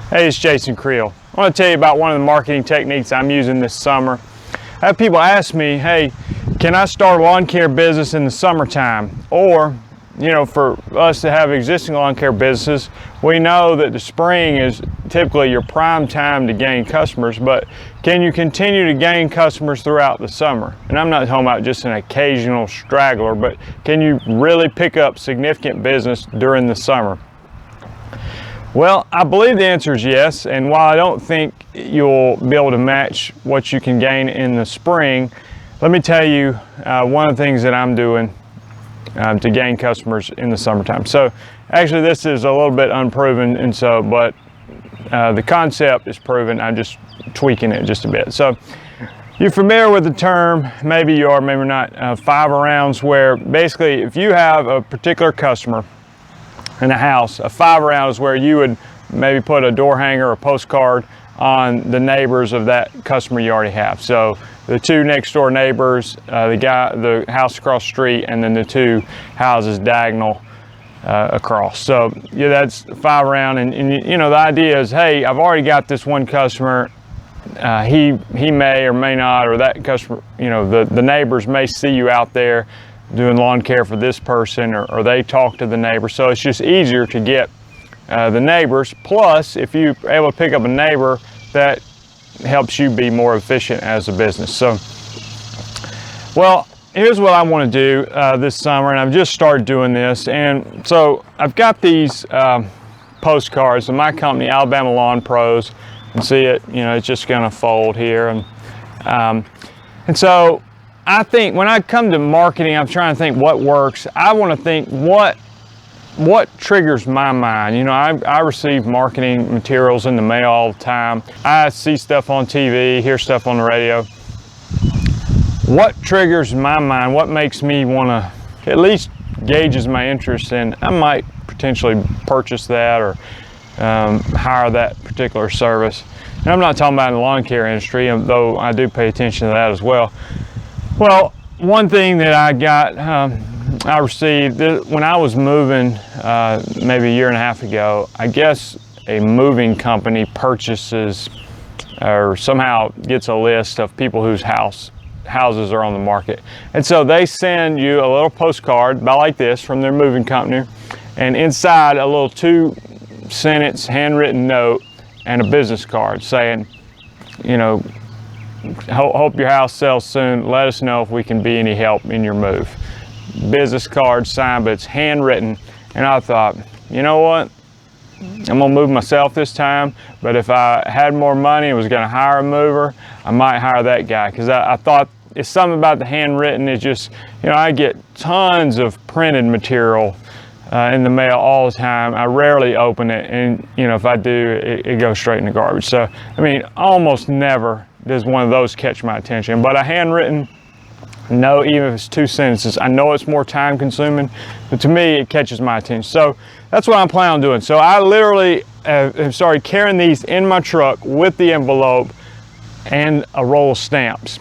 Hey, it's Jason Creel. I want to tell you about one of the marketing techniques I'm using this summer. I have people ask me, hey, can I start a lawn care business in the summertime? Or, you know, for us to have existing lawn care businesses, we know that the spring is typically your prime time to gain customers, but can you continue to gain customers throughout the summer? And I'm not talking about just an occasional straggler, but can you really pick up significant business during the summer? Well, I believe the answer is yes, and while I don't think you'll be able to match what you can gain in the spring, let me tell you one of the things that I'm doing to gain customers in the summertime. So actually this is a little bit unproven, and so but the concept is proven. I'm just tweaking it just a bit. So you're familiar with the term, maybe you are, maybe not, 5 rounds, where basically if you have a particular customer in a house, a 5 round is where you would maybe put a door hanger or postcard on the neighbors of that customer you already have. So the 2 next door neighbors, the house across the street, and then the 2 houses diagonal across. So yeah, that's 5 round, and you know, the idea is, hey, I've already got this one customer. He may or may not, or that customer, you know, the neighbors may see you out there doing lawn care for this person, or they talk to the neighbor. So it's just easier to get the neighbors. Plus, if you're able to pick up a neighbor, that helps you be more efficient as a business. So, well, here's what I want to do this summer, and I've just started doing this. And so I've got these postcards of my company, Alabama Lawn Pros. You can see it, you know, it's just going to fold here. And so I think when I come to marketing, I'm trying to think what works. I want to think what triggers my mind. You know, I receive marketing materials in the mail all the time. I see stuff on TV, hear stuff on the radio. What triggers my mind? What makes me want to, at least gauges my interest in, I might potentially purchase that or hire that particular service. And I'm not talking about in the lawn care industry, though I do pay attention to that as well. Well, one thing that I got, I received when I was moving maybe 1.5 years ago, I guess a moving company purchases or somehow gets a list of people whose houses are on the market. And so they send you a little postcard about like this from their moving company, and inside a little 2-sentence handwritten note and a business card saying, you know, hope your house sells soon. Let us know if we can be any help in your move. Business card signed, but it's handwritten. And I thought, you know what? I'm gonna move myself this time, but if I had more money and was gonna hire a mover, I might hire that guy, because I thought it's something about the handwritten. It's just, you know, I get tons of printed material in the mail all the time. I rarely open it, and you know, if I do, it goes straight in the garbage. So I mean, almost never does one of those catch my attention. But a handwritten note, even if it's 2 sentences, I know it's more time consuming, but to me it catches my attention. So that's what I'm planning on doing. So I literally have started carrying these in my truck with the envelope and a roll of stamps.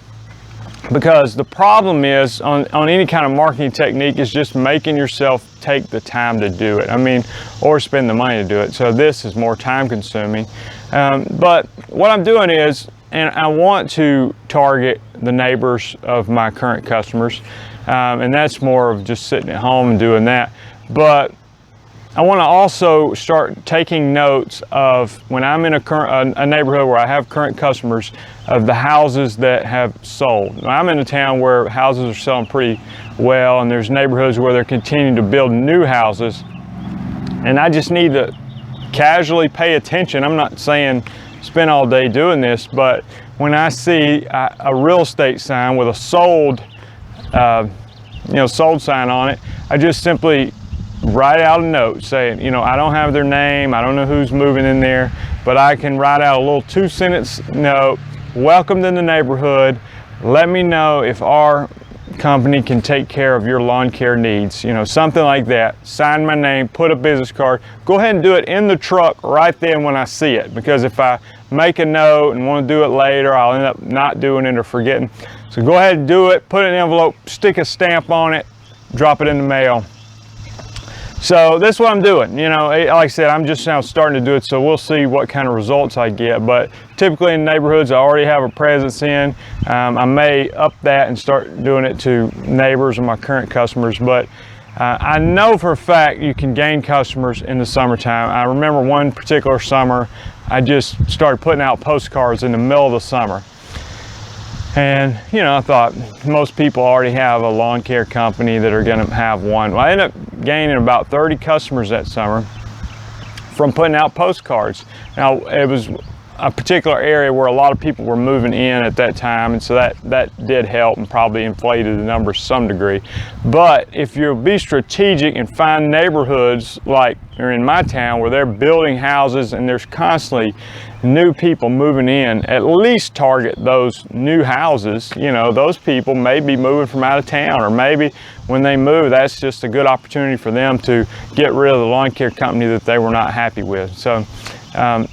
Because the problem is on any kind of marketing technique is just making yourself take the time to do it. I mean, or spend the money to do it. So this is more time consuming. But what I'm doing is, and I want to target the neighbors of my current customers, and that's more of just sitting at home and doing that. But I want to also start taking notes of when I'm in a neighborhood where I have current customers, of the houses that have sold. Now, I'm in a town where houses are selling pretty well, and there's neighborhoods where they're continuing to build new houses, and I just need to casually pay attention. I'm not saying spend all day doing this, but when I see a real estate sign with a sold, sold sign on it, I just simply write out a note saying, you know, I don't have their name, I don't know who's moving in there, but I can write out a little 2-sentence note. Welcome to the neighborhood. Let me know if our company can take care of your lawn care needs, you know, something like that. Sign my name, put a business card. Go ahead and do it in the truck right then when I see it, because if I make a note and want to do it later, I'll end up not doing it or forgetting. So go ahead and do it, put it in an envelope, stick a stamp on it, drop it in the mail. So this is what I'm doing. You know, like I said, I'm just now starting to do it, so we'll see what kind of results I get. But typically in neighborhoods I already have a presence in, I may up that and start doing it to neighbors and my current customers. But I know for a fact you can gain customers in the summertime. I remember one particular summer, I just started putting out postcards in the middle of the summer. And, you know, I thought most people already have a lawn care company that are going to have one. Well, I ended up gaining about 30 customers that summer from putting out postcards. Now, it was a particular area where a lot of people were moving in at that time, and so that did help and probably inflated the numbers to some degree. But if you'll be strategic and find neighborhoods like are in my town where they're building houses and there's constantly new people moving in, at least target those new houses. You know, those people may be moving from out of town, or maybe when they move, that's just a good opportunity for them to get rid of the lawn care company that they were not happy with. So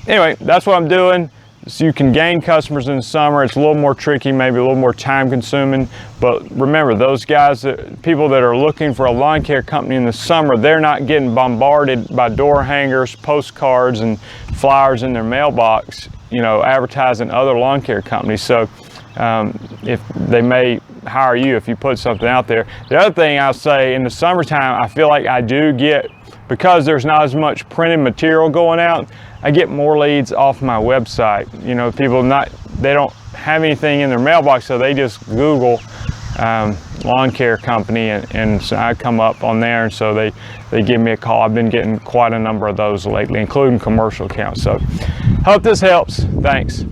anyway, that's what I'm doing. So you can gain customers in the summer. It's a little more tricky, maybe a little more time consuming, but remember, those guys, people that are looking for a lawn care company in the summer, they're not getting bombarded by door hangers, postcards, and flyers in their mailbox, you know, advertising other lawn care companies. So if they may hire you if you put something out there. The other thing I'll say, in the summertime, I feel like I do get, because there's not as much printed material going out, I get more leads off my website. You know, people they don't have anything in their mailbox, so they just Google lawn care company, and so I come up on there, and so they give me a call. I've been getting quite a number of those lately, including commercial accounts. So hope this helps. Thanks.